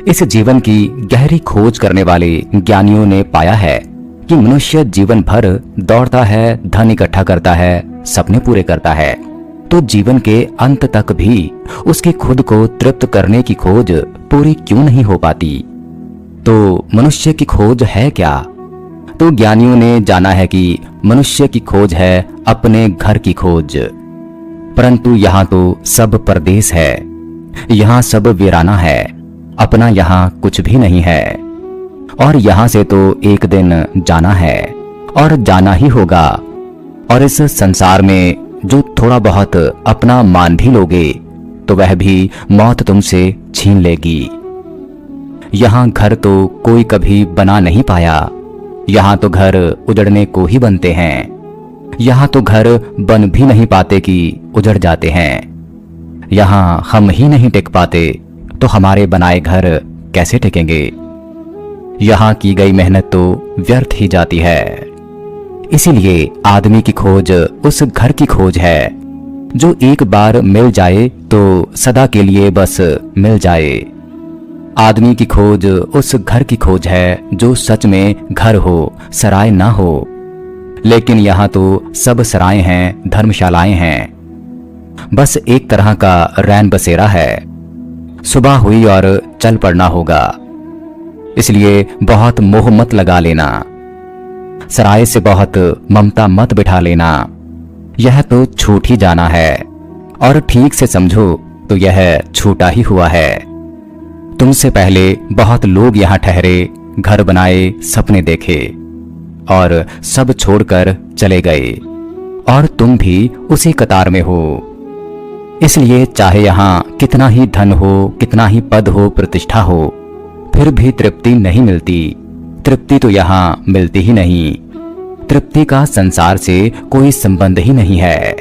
इस जीवन की गहरी खोज करने वाले ज्ञानियों ने पाया है कि मनुष्य जीवन भर दौड़ता है, धन इकट्ठा करता है, सपने पूरे करता है, तो जीवन के अंत तक भी उसकी खुद को तृप्त करने की खोज पूरी क्यों नहीं हो पाती। तो मनुष्य की खोज है क्या? तो ज्ञानियों ने जाना है कि मनुष्य की खोज है अपने घर की खोज। परंतु यहाँ तो सब परदेश है, यहाँ सब वीराना है, अपना यहाँ कुछ भी नहीं है। और यहाँ से तो एक दिन जाना है और जाना ही होगा। और इस संसार में जो थोड़ा बहुत अपना मान भी लोगे तो वह भी मौत तुमसे छीन लेगी। यहाँ घर तो कोई कभी बना नहीं पाया, यहाँ तो घर उजड़ने को ही बनते हैं। यहाँ तो घर बन भी नहीं पाते कि उजड़ जाते हैं। यहाँ हम ही नहीं टिक पाते तो हमारे बनाए घर कैसे टिकेंगे। यहाँ की गई मेहनत तो व्यर्थ ही जाती है। इसीलिए आदमी की खोज उस घर की खोज है जो एक बार मिल जाए तो सदा के लिए बस मिल जाए। आदमी की खोज उस घर की खोज है जो सच में घर हो, सराय ना हो। लेकिन यहाँ तो सब सराय हैं, धर्मशालाएं हैं, बस एक तरह का रैन बसेरा है। सुबह हुई और चल पड़ना होगा, इसलिए बहुत मोह मत लगा लेना। सराय से बहुत ममता मत बिठा लेना, यह तो छूट ही जाना है। और ठीक से समझो तो यह छूटा ही हुआ है। तुमसे पहले बहुत लोग यहाँ ठहरे, घर बनाए, सपने देखे और सब छोड़कर चले गए, और तुम भी उसी कतार में हो। इसलिए चाहे यहाँ कितना ही धन हो, कितना ही पद हो, प्रतिष्ठा हो, फिर भी तृप्ति नहीं मिलती। तृप्ति तो यहाँ मिलती ही नहीं। तृप्ति का संसार से कोई संबंध ही नहीं है।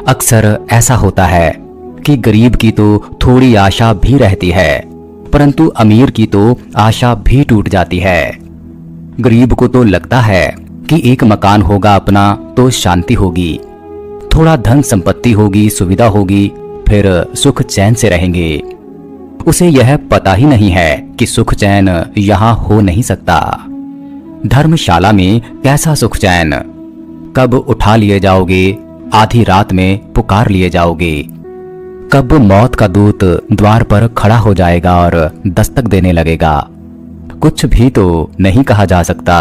अक्सर ऐसा होता है कि गरीब की तो थोड़ी आशा भी रहती है, परंतु अमीर की तो आशा भी टूट जाती है। गरीब को तो लगता है कि एक मकान होगा अपना तो शांति होगी, थोड़ा धन संपत्ति होगी, सुविधा होगी, फिर सुख चैन से रहेंगे। उसे यह पता ही नहीं है कि सुख चैन यहाँ हो नहीं सकता। धर्मशाला में कैसा सुख चैन? कब उठा लिए जाओगे, आधी रात में पुकार लिए जाओगे, कब मौत का दूत द्वार पर खड़ा हो जाएगा और दस्तक देने लगेगा, कुछ भी तो नहीं कहा जा सकता।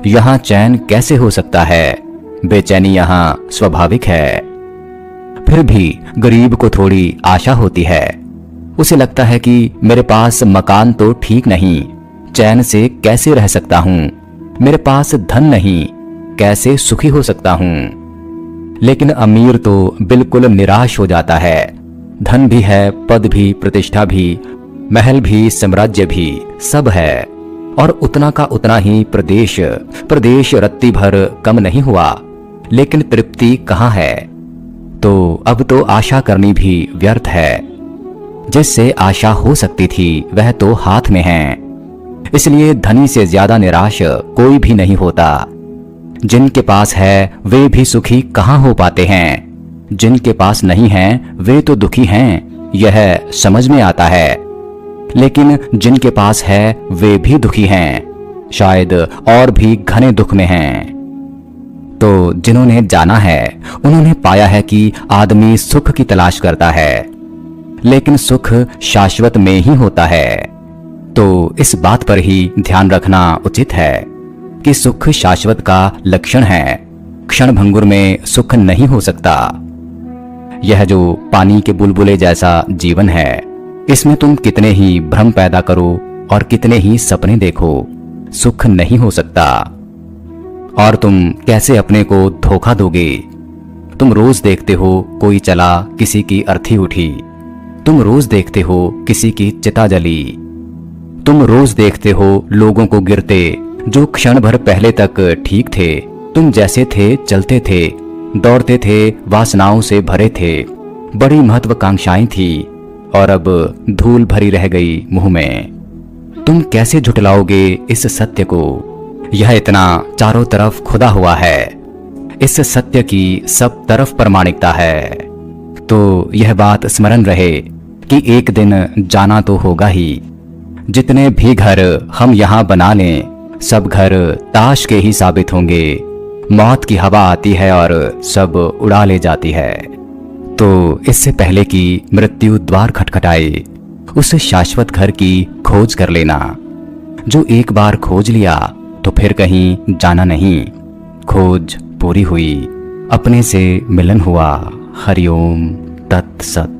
यहाँ चैन कैसे हो सकता है? बेचैनी यहाँ स्वाभाविक है। फिर भी गरीब को थोड़ी आशा होती है। उसे लगता है कि मेरे पास मकान तो ठीक नहीं, चैन से कैसे रह सकता हूँ, मेरे पास धन नहीं, कैसे सुखी हो सकता हूँ। लेकिन अमीर तो बिल्कुल निराश हो जाता है। धन भी है, पद भी, प्रतिष्ठा भी, महल भी, साम्राज्य भी, सब है, और उतना का उतना ही प्रदेश रत्ती भर कम नहीं हुआ, लेकिन तृप्ति कहाँ है? तो अब तो आशा करनी भी व्यर्थ है। जिससे आशा हो सकती थी वह तो हाथ में है। इसलिए धनी से ज्यादा निराश कोई भी नहीं होता। जिनके पास है वे भी सुखी कहाँ हो पाते हैं, जिनके पास नहीं है वे तो दुखी हैं, यह समझ में आता है। लेकिन जिनके पास है वे भी दुखी हैं, शायद और भी घने दुख में हैं। तो जिन्होंने जाना है उन्होंने पाया है कि आदमी सुख की तलाश करता है, लेकिन सुख शाश्वत में ही होता है। तो इस बात पर ही ध्यान रखना उचित है कि सुख शाश्वत का लक्षण है, क्षण भंगुर में सुख नहीं हो सकता। यह जो पानी के बुलबुले जैसा जीवन है, इसमें तुम कितने ही भ्रम पैदा करो और कितने ही सपने देखो, सुख नहीं हो सकता। और तुम कैसे अपने को धोखा दोगे? तुम रोज देखते हो कोई चला, किसी की अर्थी उठी, तुम रोज देखते हो किसी की चिता जली, तुम रोज देखते हो लोगों को गिरते जो क्षण भर पहले तक ठीक थे। तुम जैसे थे चलते थे, दौड़ते थे, वासनाओं से भरे थे, बड़ी महत्वाकांक्षाएं थी, और अब धूल भरी रह गई मुंह में। तुम कैसे झुटलाओगे इस सत्य को? यह इतना चारों तरफ खुदा हुआ है, इस सत्य की सब तरफ प्रामाणिकता है। तो यह बात स्मरण रहे कि एक दिन जाना तो होगा ही, जितने भी घर हम यहाँ बना लें, सब घर ताश के ही साबित होंगे। मौत की हवा आती है और सब उड़ा ले जाती है। तो इससे पहले कि मृत्यु द्वार खटखटाए, उस शाश्वत घर की खोज कर लेना। जो एक बार खोज लिया तो फिर कहीं जाना नहीं। खोज पूरी हुई, अपने से मिलन हुआ। हरिओम तत्सत।